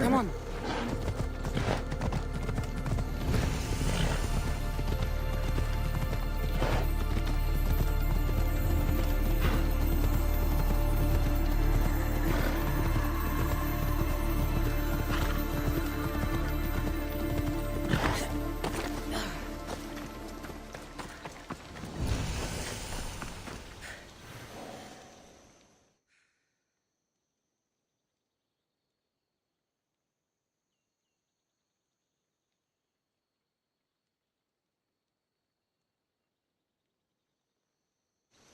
Come on.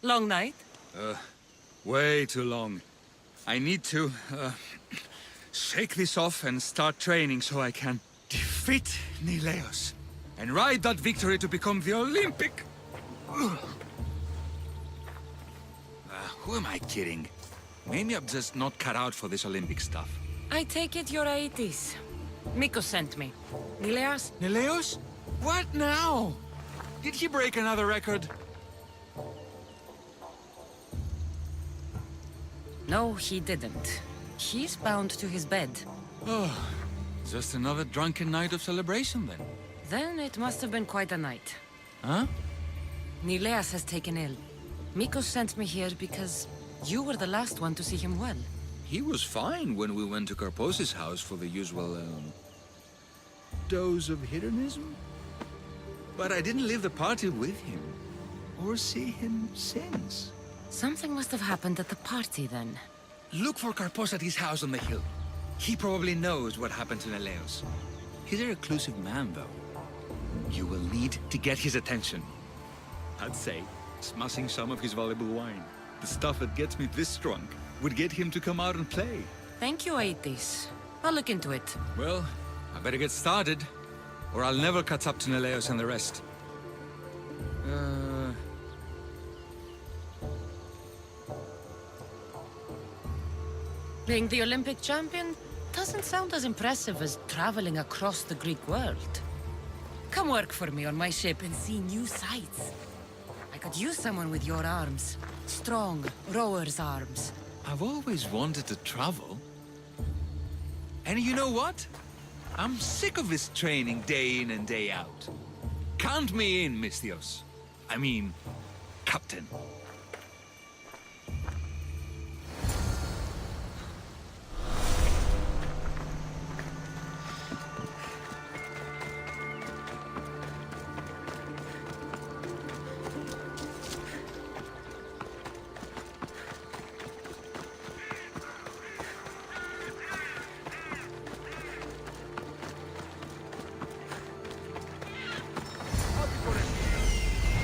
Long night? Way too long. I need to, shake this off and start training so I can defeat Neleos and ride that victory to become the Olympic... who am I kidding? Maybe I'm just not cut out for this Olympic stuff. I take it you're Aetis. Miko sent me. Neleos? Neleos? What now? Did he break another record? No, he didn't. He's bound to his bed. Oh, just another drunken night of celebration then. Then it must have been quite a night. Huh? Neleos has taken ill. Miko sent me here because you were the last one to see him well. He was fine when we went to Karpos's house for the usual, dose of hedonism. But I didn't leave the party with him, or see him since. Something must have happened at the party then. Look for Karpos at his house on the hill. He probably knows what happened to Neleos. He's a reclusive man, though. You will need to get his attention. I'd say, smashing some of his valuable wine. The stuff that gets me this drunk would get him to come out and play. Thank you, Aetis. I'll look into it. Well, I better get started, or I'll never catch up to Neleos and the rest. Being the Olympic champion doesn't sound as impressive as traveling across the Greek world. Come work for me on my ship and see new sights. I could use someone with your arms. Strong, rower's arms. I've always wanted to travel. And you know what? I'm sick of this training day in and day out. Count me in, Misthios. I mean, Captain.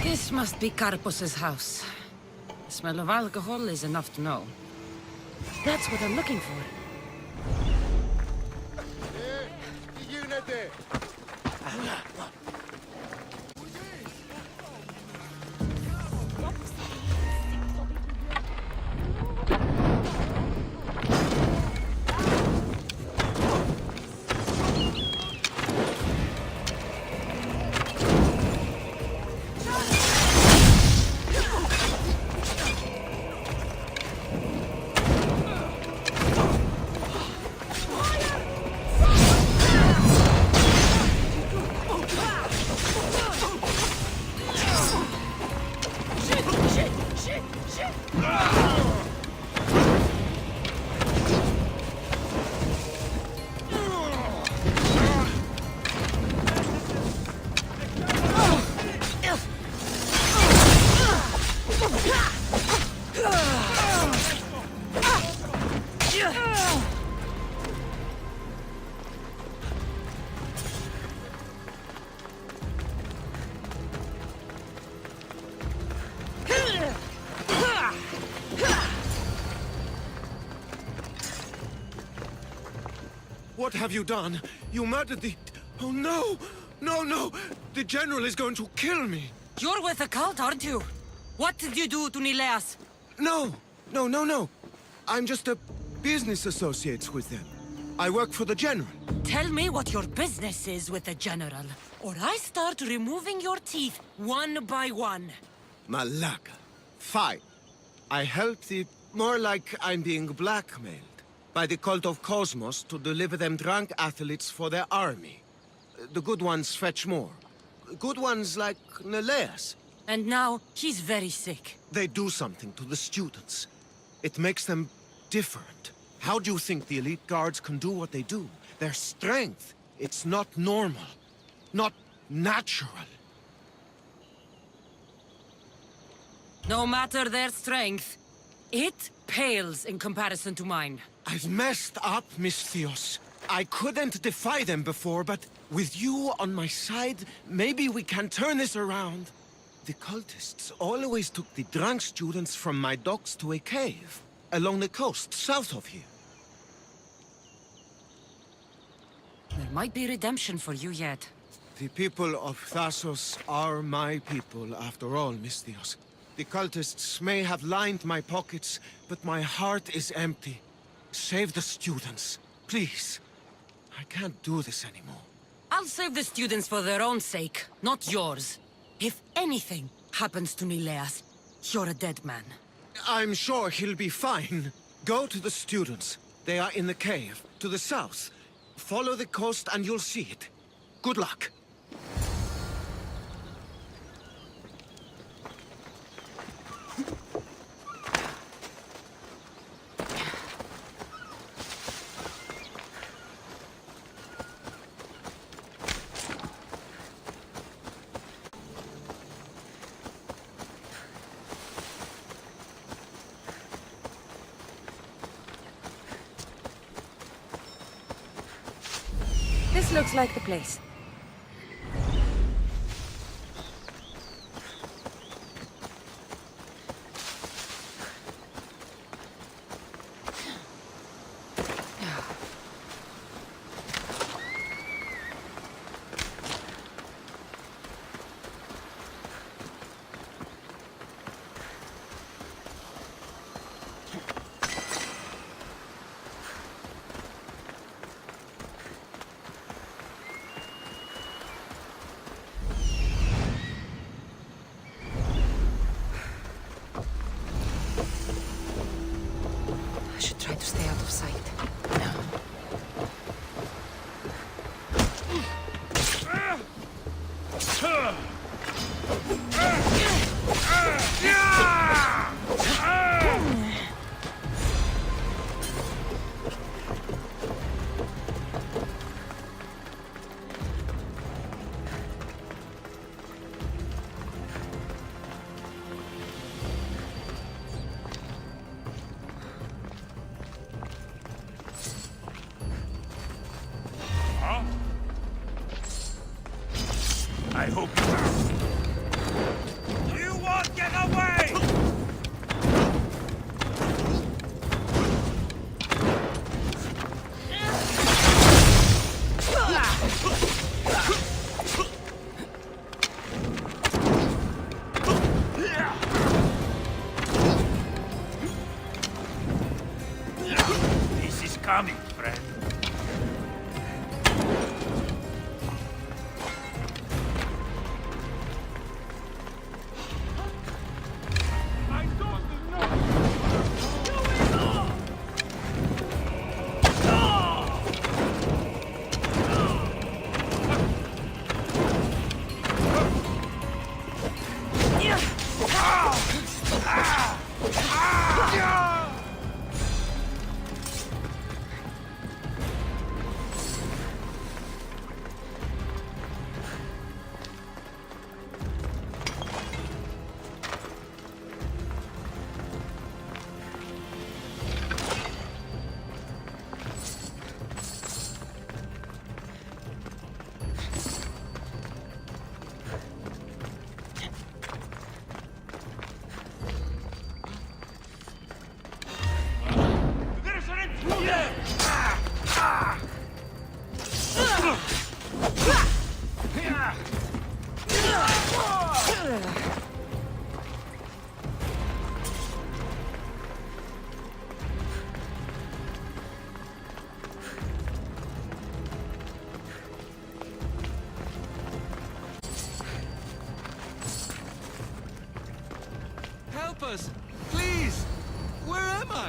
This must be Karpos's house. The smell of alcohol is enough to know. That's what I'm looking for. What have you done? You murdered the... Oh, no! No, no! The general is going to kill me! You're with the cult, aren't you? What did you do to Nileas? No! No, no, no! I'm just a business associate with them. I work for the general. Tell me what your business is with the general, or I start removing your teeth one by one. Malaka. Fine. I help the... More like I'm being blackmailed by the cult of Cosmos to deliver them drunk athletes for their army. The good ones fetch more. Good ones like Nileas. And now, he's very sick. They do something to the students. It makes them different. How do you think the elite guards can do what they do? Their strength, it's not normal. Not natural. No matter their strength, it pales in comparison to mine. I've messed up, Misthios. I couldn't defy them before, but with you on my side, maybe we can turn this around. The cultists always took the drunk students from my docks to a cave, along the coast, south of here. There might be redemption for you yet. The people of Thassos are my people, after all, Misthios. The cultists may have lined my pockets, but my heart is empty. Save the students, please. I can't do this anymore. I'll save the students for their own sake, not yours. If anything happens to Nileas, you're a dead man. I'm sure he'll be fine. Go to the students. They are in the cave, to the south. Follow the coast and you'll see it. Good luck. This looks like the place. I should try to stay out of sight. I hope you won't get away! This is coming, friend.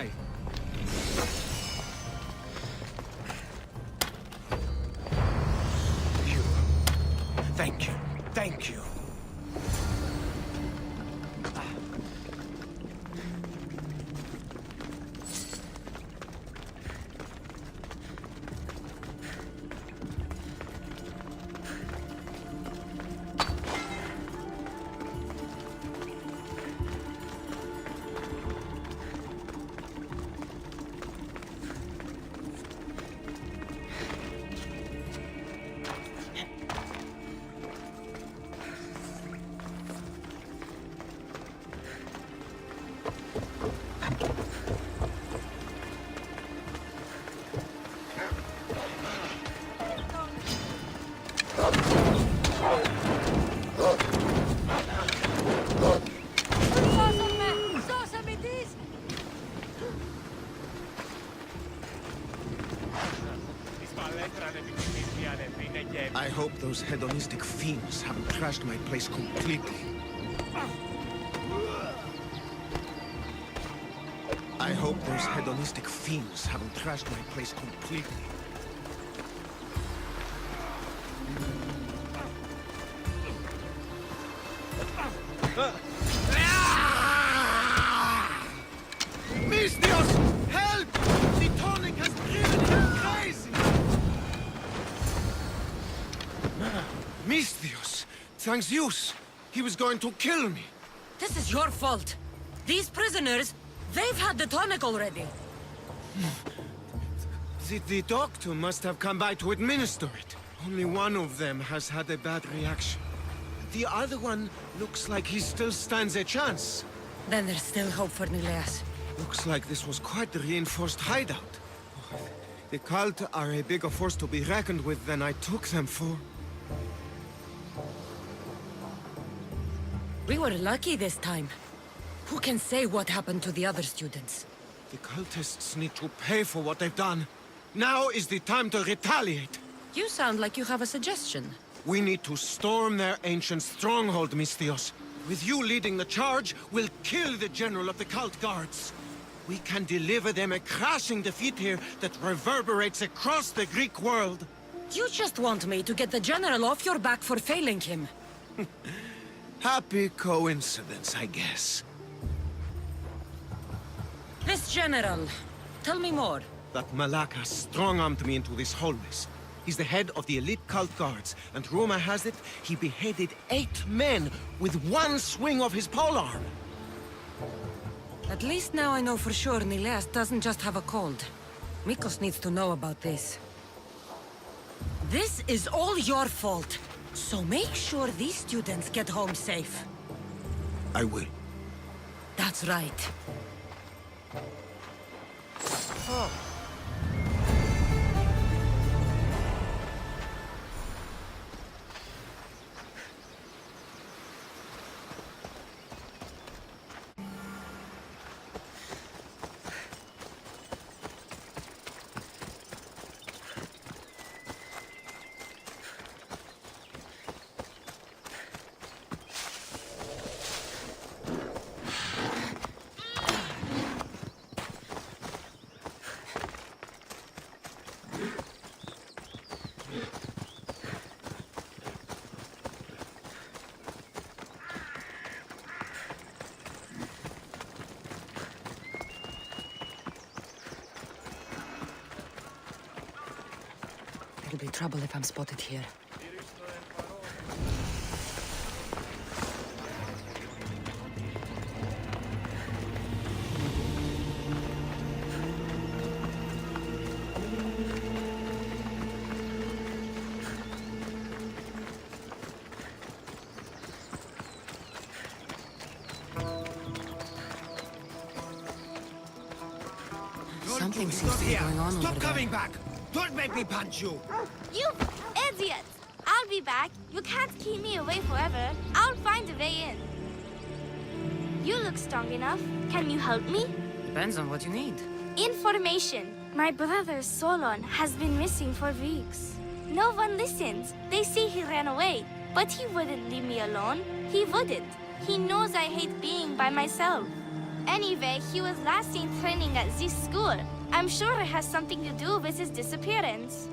die. You. Thank you. Thank you. I hope those hedonistic fiends haven't trashed my place completely. I hope those hedonistic fiends haven't trashed my place completely. Misthios! Help! The tonic has driven him crazy! Misthios! Thanks Zeus! He was going to kill me! This is your fault. These prisoners, they've had the tonic already. The doctor must have come by to administer it. Only one of them has had a bad reaction. The other one looks like he still stands a chance. Then there's still hope for Nileas. Looks like this was quite the reinforced hideout. The cult are a bigger force to be reckoned with than I took them for. We were lucky this time. Who can say what happened to the other students? The cultists need to pay for what they've done. Now is the time to retaliate. You sound like you have a suggestion. We need to storm their ancient stronghold, Misthios. With you leading the charge, we'll kill the general of the cult guards. We can deliver them a crashing defeat here that reverberates across the Greek world. You just want me to get the general off your back for failing him. Happy coincidence, I guess. This general, tell me more. That Malaka strong-armed me into this wholeness. He's the head of the elite cult guards, and rumor has it, he beheaded 8 men with one swing of his polearm. At least now I know for sure Nileas doesn't just have a cold. Mikos needs to know about this. This is all your fault. So make sure these students get home safe. I will. That's right. It'll be trouble if I'm spotted here. Something seems to be going on over there. Stop coming back! Don't make me punch you! You idiot! I'll be back. You can't keep me away forever. I'll find a way in. You look strong enough. Can you help me? Depends on what you need. Information. My brother Solon has been missing for weeks. No one listens. They say he ran away. But he wouldn't leave me alone. He wouldn't. He knows I hate being by myself. Anyway, he was last seen training at this school. I'm sure it has something to do with his disappearance.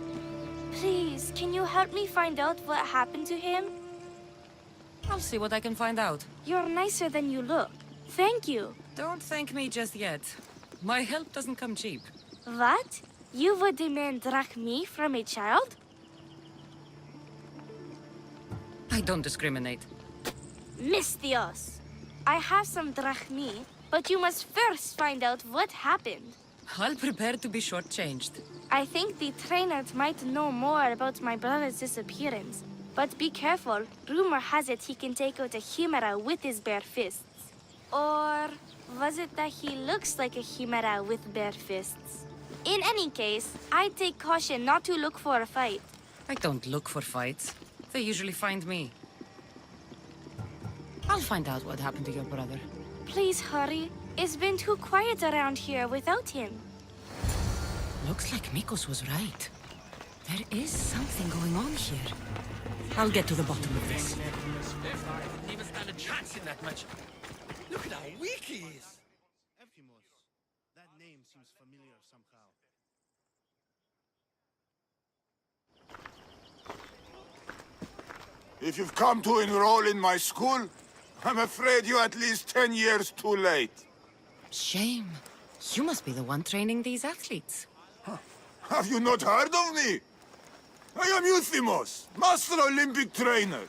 Please, can you help me find out what happened to him? I'll see what I can find out. You're nicer than you look. Thank you. Don't thank me just yet. My help doesn't come cheap. What? You would demand drachmi from a child? I don't discriminate. Misthios, I have some drachmi, but you must first find out what happened. I'll prepare to be shortchanged. I think the trainer might know more about my brother's disappearance. But be careful. Rumor has it he can take out a chimera with his bare fists. Or was it that he looks like a chimera with bare fists? In any case, I'd take caution not to look for a fight. I don't look for fights. They usually find me. I'll find out what happened to your brother. Please hurry. It's been too quiet around here without him. Looks like Mikos was right. There is something going on here. I'll get to the bottom of this. Didn't even stand a chance in that match. Look at how weak he is. Ephimos. That name seems familiar somehow. If you've come to enroll in my school, I'm afraid you're at least 10 years too late. Shame. You must be the one training these athletes. Have you not heard of me? I am Euthymos, Master Olympic Trainer.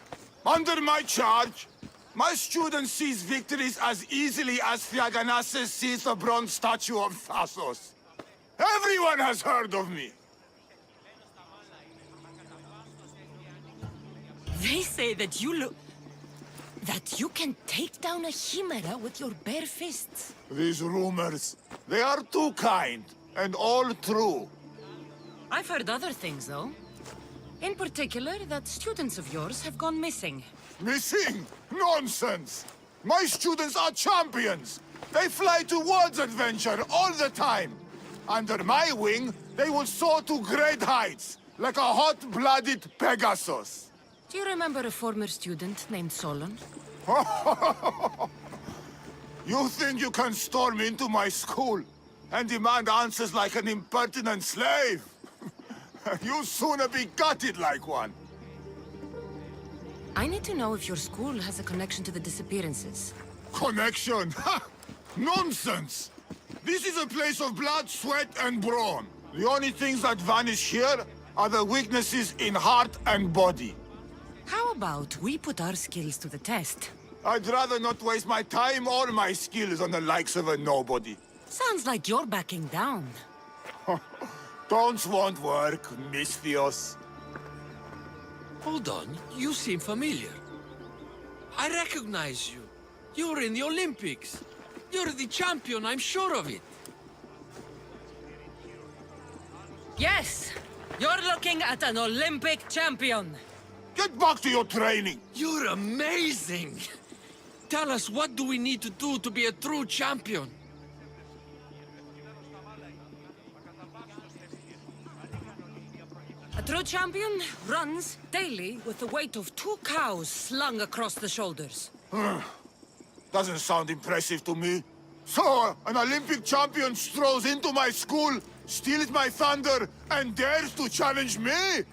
Under my charge, my students seize victories as easily as Theaganasses sees the bronze statue of Thasos. Everyone has heard of me. They say that you can take down a chimera with your bare fists. These rumors, they are too kind and all true. I've heard other things, though. In particular, that students of yours have gone missing. Missing? Nonsense! My students are champions! They fly towards adventure all the time! Under my wing, they will soar to great heights, like a hot-blooded Pegasus. Do you remember a former student named Solon? You think you can storm into my school and demand answers like an impertinent slave? You'll sooner be gutted like one. I need to know if your school has a connection to the disappearances. Connection? Ha! Nonsense! This is a place of blood, sweat, and brawn. The only things that vanish here are the weaknesses in heart and body. How about we put our skills to the test? I'd rather not waste my time or my skills on the likes of a nobody. Sounds like you're backing down. Don't want work, Misthios. Hold on, you seem familiar. I recognize you. You're in the Olympics. You're the champion, I'm sure of it. Yes! You're looking at an Olympic champion! Get back to your training! You're amazing! Tell us, what do we need to do to be a true champion? A true champion runs daily with the weight of 2 cows slung across the shoulders. Doesn't sound impressive to me. So, an Olympic champion strolls into my school, steals my thunder, and dares to challenge me?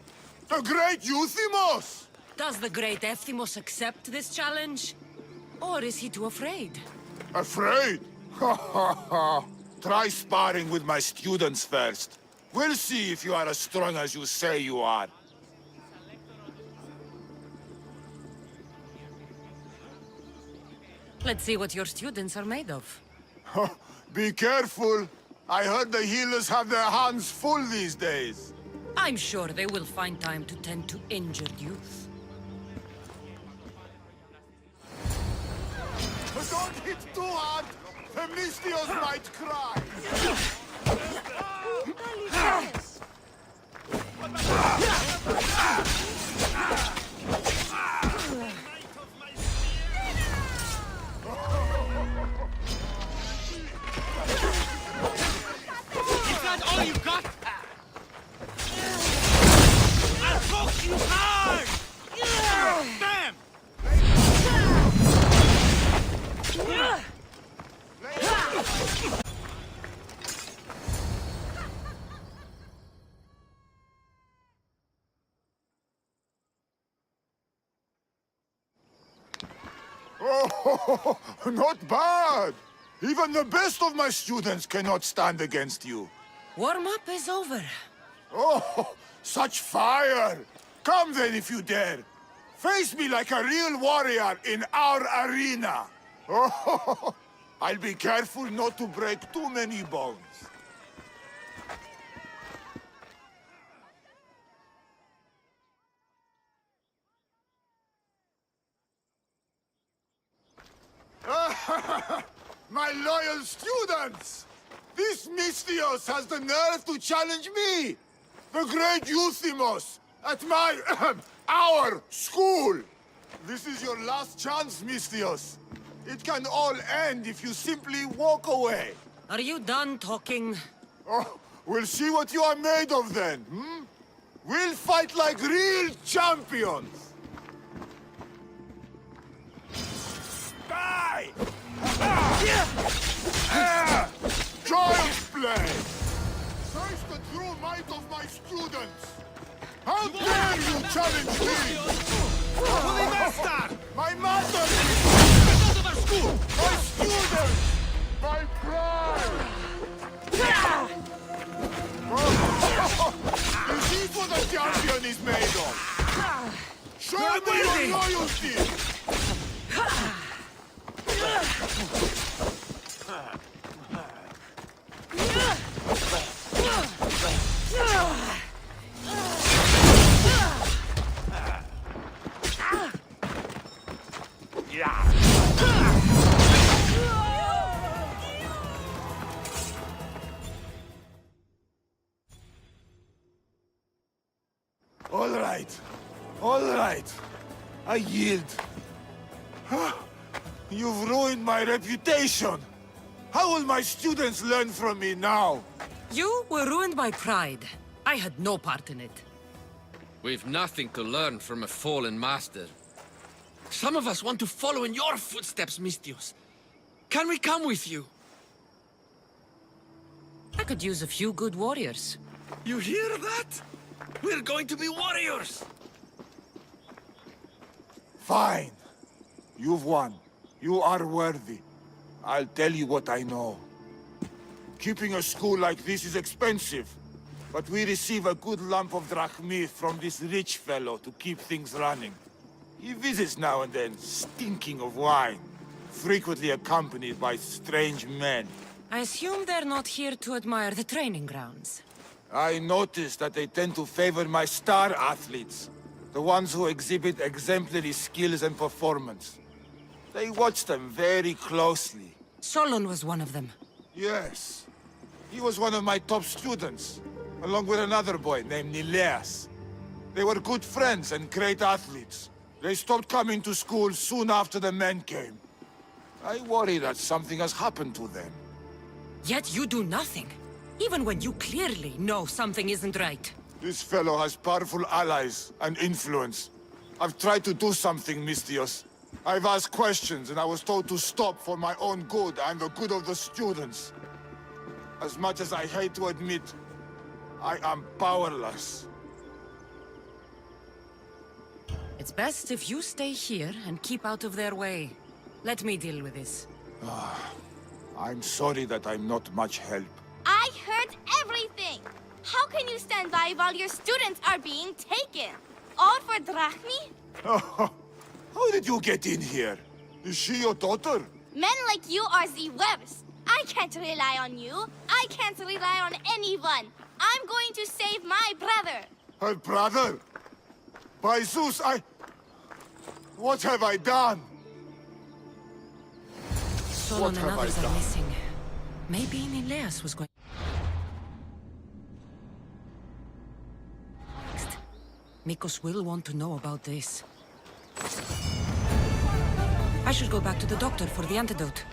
The great Euthymos! Does the great Ephthymos accept this challenge? Or is he too afraid? Afraid? Ha ha ha! Try sparring with my students first. We'll see if you are as strong as you say you are. Let's see what your students are made of. Be careful. I heard the healers have their hands full these days. I'm sure they will find time to tend to injured youth. But don't hit too hard! The Misthios might cry! Is that all you got? I'll poke you hard! Bam! Oh, not bad. Even the best of my students cannot stand against you. Warm-up is over. Oh, such fire! Come then if you dare. Face me like a real warrior in our arena. Oh, I'll be careful not to break too many bones. My loyal students! This Misthios has the nerve to challenge me, the great Euthymos, at my, our school! This is your last chance, Misthios. It can all end if you simply walk away. Are you done talking? Oh, we'll see what you are made of then, hmm? We'll fight like real champions! Die! Child's play! Search the true might of my students! How dare you challenge me! My masterpiece! My students! My pride! Is this what a champion is made of? Show me your loyalty! All right. I yield. You've ruined my reputation. How will my students learn from me now? You were ruined by pride. I had no part in it. We've nothing to learn from a fallen master. Some of us want to follow in your footsteps, Misthios. Can we come with you? I could use a few good warriors. You hear that? We're going to be warriors! Fine. You've won. You are worthy. I'll tell you what I know. Keeping a school like this is expensive, but we receive a good lump of drachmi from this rich fellow to keep things running. He visits now and then, stinking of wine, frequently accompanied by strange men. I assume they're not here to admire the training grounds. I noticed that they tend to favor my star athletes, the ones who exhibit exemplary skills and performance. They watch them very closely. Solon was one of them. Yes. He was one of my top students, along with another boy named Nileas. They were good friends and great athletes. They stopped coming to school soon after the men came. I worry that something has happened to them. Yet you do nothing. Even when you clearly know something isn't right. This fellow has powerful allies and influence. I've tried to do something, Misthios. I've asked questions and I was told to stop for my own good and the good of the students. As much as I hate to admit, I am powerless. It's best if you stay here and keep out of their way. Let me deal with this. I'm sorry that I'm not much help. I heard everything! How can you stand by while your students are being taken? All for drachmi? How did you get in here? Is she your daughter? Men like you are the worst. I can't rely on you. I can't rely on anyone. I'm going to save my brother. Her brother? By Zeus, what have I done? Solon and others are missing. Maybe Nileas was going... Next. Mikos will want to know about this. I should go back to the doctor for the antidote.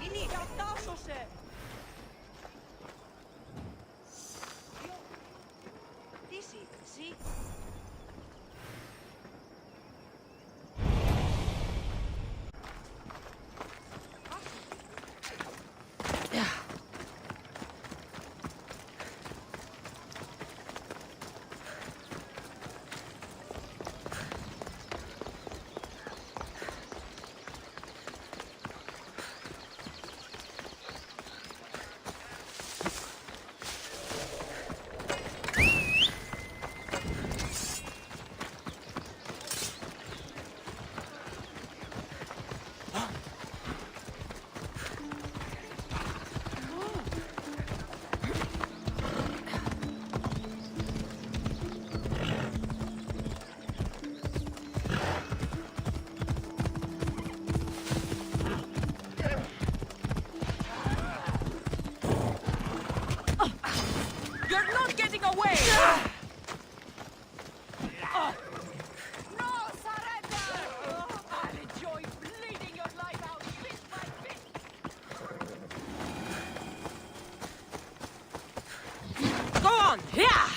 on! Yeah!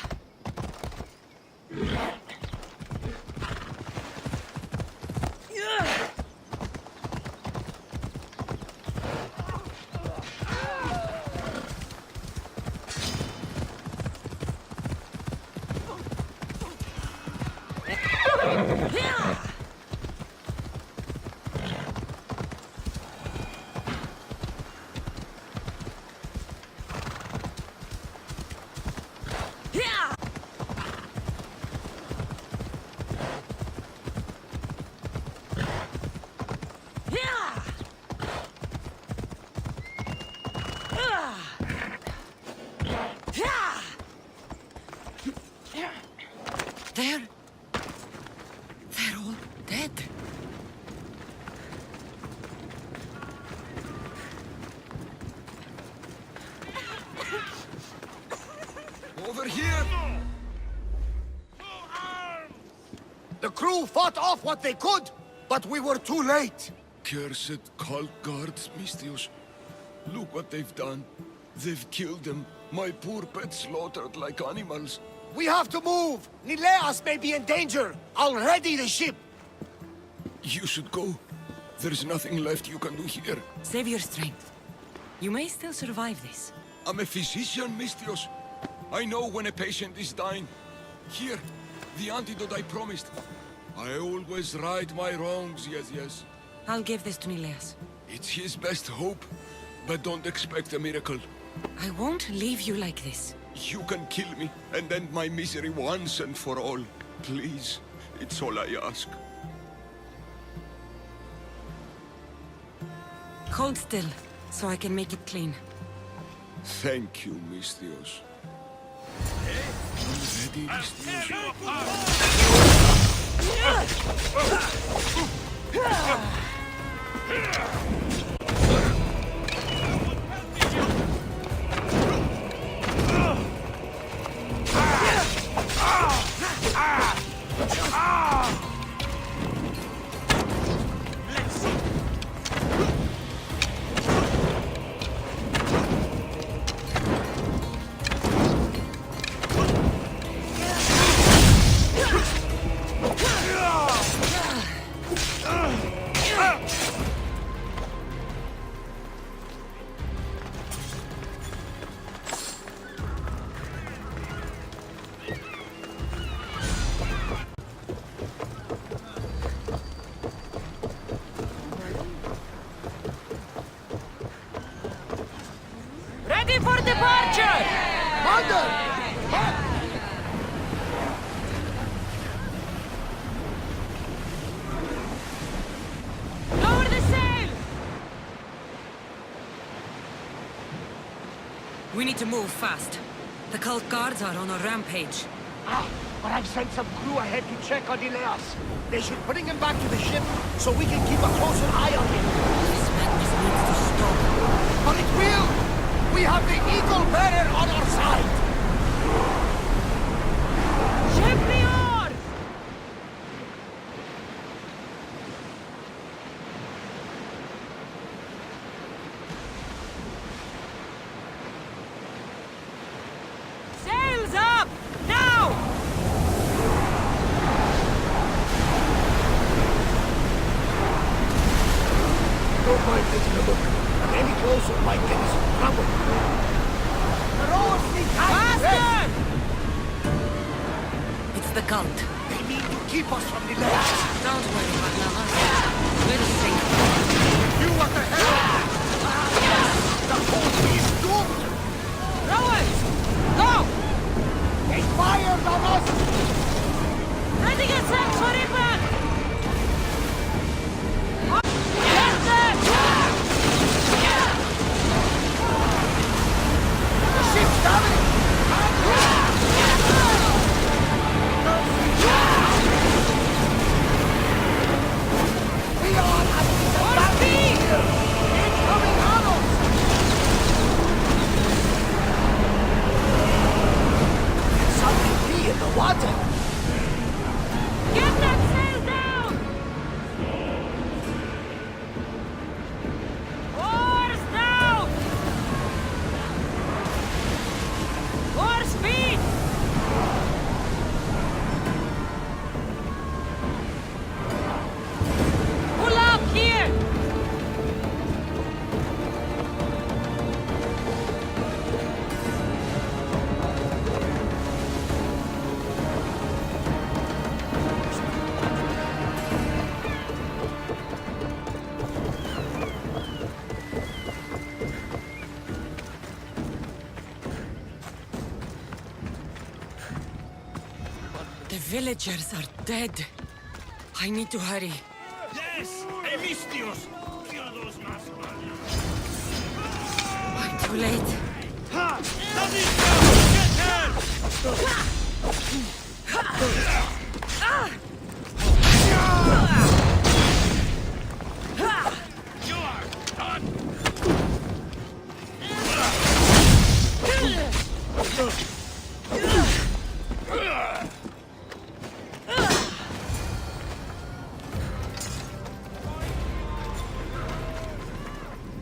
They're all dead. Over here! The crew fought off what they could, but we were too late. Cursed cult guards, Misthios. Look what they've done. They've killed them. My poor pets slaughtered like animals. We have to move! Nileas may be in danger! I'll ready the ship! You should go. There's nothing left you can do here. Save your strength. You may still survive this. I'm a physician, Misthios. I know when a patient is dying. Here, the antidote I promised. I always right my wrongs, yes. I'll give this to Nileas. It's his best hope, but don't expect a miracle. I won't leave you like this. You can kill me and end my misery once and for all. Please, it's all I ask. Hold still, so I can make it clean. Thank you, Misthios. Ready, Misthios? Ready for departure! Mother! Lower the sail! We need to move fast. The cult guards are on a rampage. But I've sent some crew ahead to check on Ileas. They should bring him back to the ship so we can keep a closer eye on him. This madness needs to stop. But it will! We have the Eagle Bearer on our side! Ship the oars! Sails up! Now! Don't mind taking a look. And any closer might get us in trouble. The rowers need time to rest. It's the cult. They mean to keep us from the land. Don't worry, Barnabas. We'll sink. You what the hell? The whole thing is doomed. Rowers! Go! They fired on us. Ready get set for impact! Ship's coming. The villagers are dead. I need to hurry. Yes! Emistios! Kill those Macedonians! I'm too late. Ha! That is Get You are done!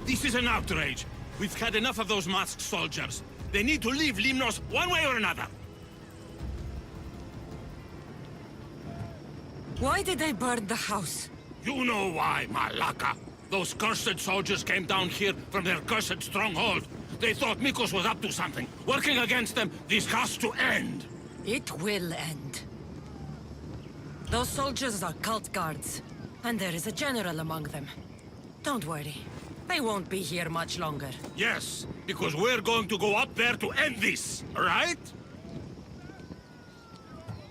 This is an outrage. We've had enough of those masked soldiers. They need to leave Limnos one way or another. Why did they burn the house? You know why, Malaka. Those cursed soldiers came down here from their cursed stronghold. They thought Mikos was up to something. Working against them, this has to end. It will end. Those soldiers are cult guards, and there is a general among them. Don't worry. They won't be here much longer. Yes, because we're going to go up there to end this, right?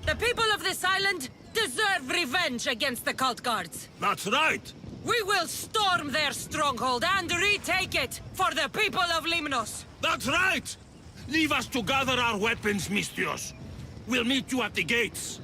The people of this island deserve revenge against the cult guards. That's right. We will storm their stronghold and retake it for the people of Limnos. That's right. Leave us to gather our weapons, Mistios. We'll meet you at the gates.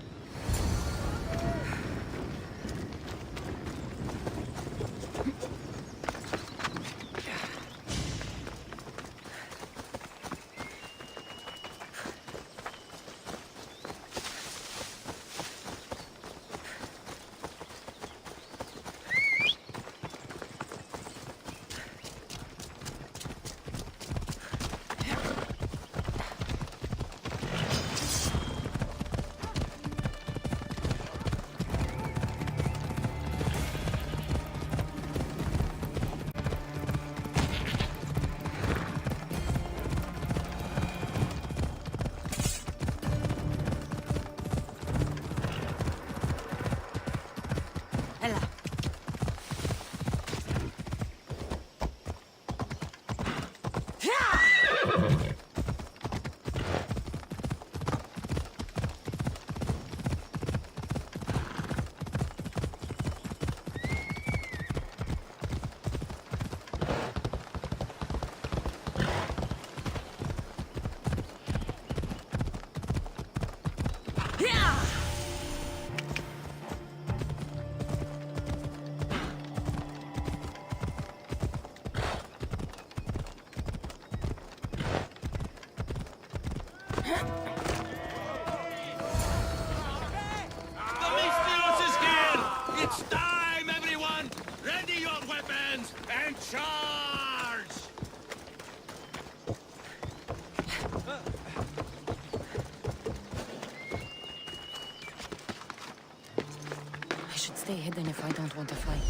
Stay hidden if I don't want to fight.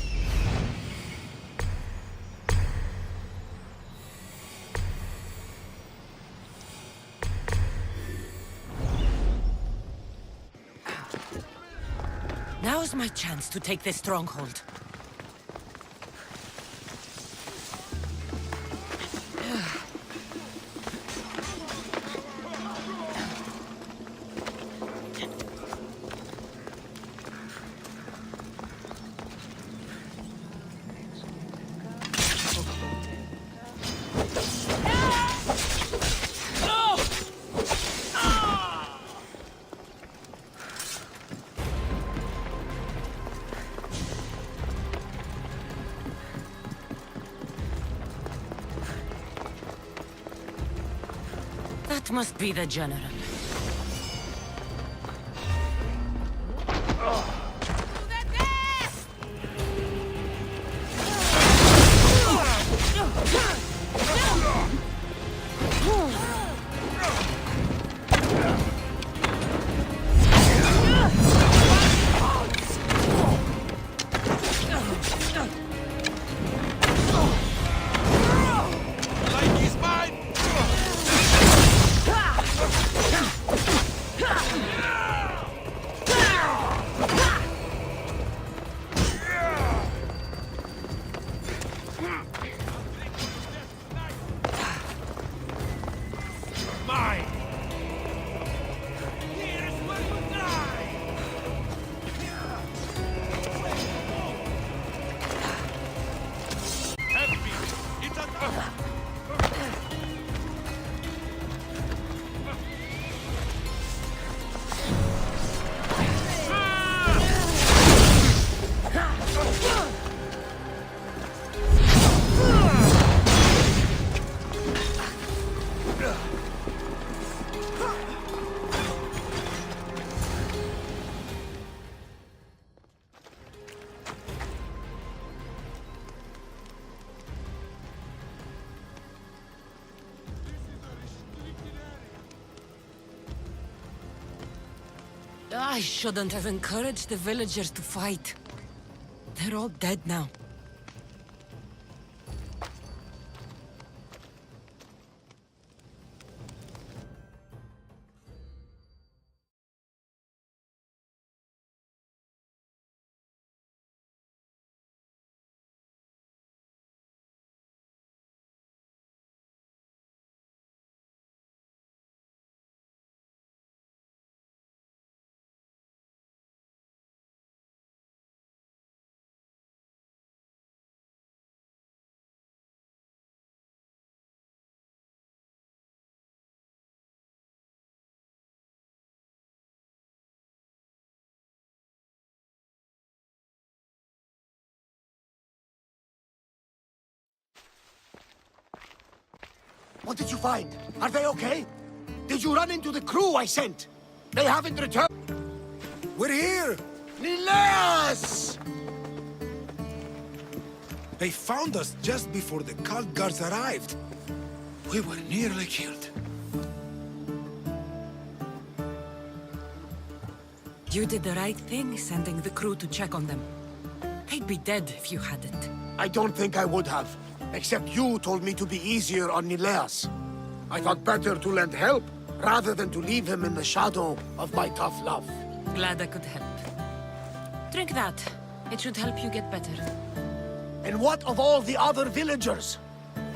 Now's my chance to take this stronghold. That must be the general. Like he's mine! I shouldn't have encouraged the villagers to fight. They're all dead now. What did you find? Are they okay? Did you run into the crew I sent? They haven't returned. We're here! Nileas! They found us just before the cult guards arrived. We were nearly killed. You did the right thing, sending the crew to check on them. They'd be dead if you hadn't. I don't think I would have. Except you told me to be easier on Nileas. I thought better to lend help, rather than to leave him in the shadow of my tough love. Glad I could help. Drink that. It should help you get better. And what of all the other villagers?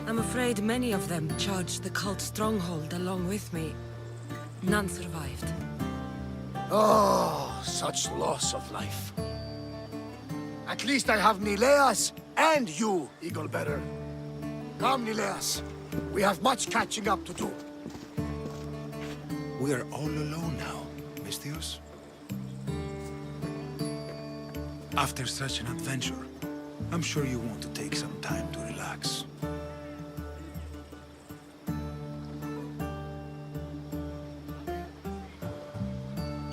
I'm afraid many of them charged the cult stronghold along with me. None survived. Oh, such loss of life. At least I have Nileas and you, Eagle Bearer. Come, Nileas. We have much catching up to do. We are all alone now, Misthios. After such an adventure, I'm sure you want to take some time to relax.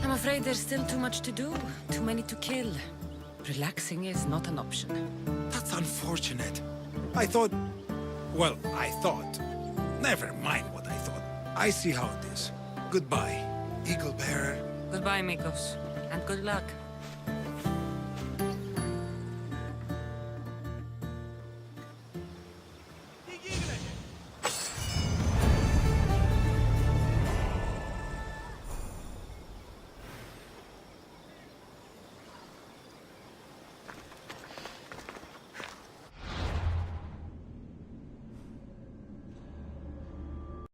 I'm afraid there's still too much to do, too many to kill. Relaxing is not an option. That's unfortunate. I thought... Well, I thought. Never mind what I thought. I see how it is. Goodbye, Eagle Bearer. Goodbye, Mikos. And good luck.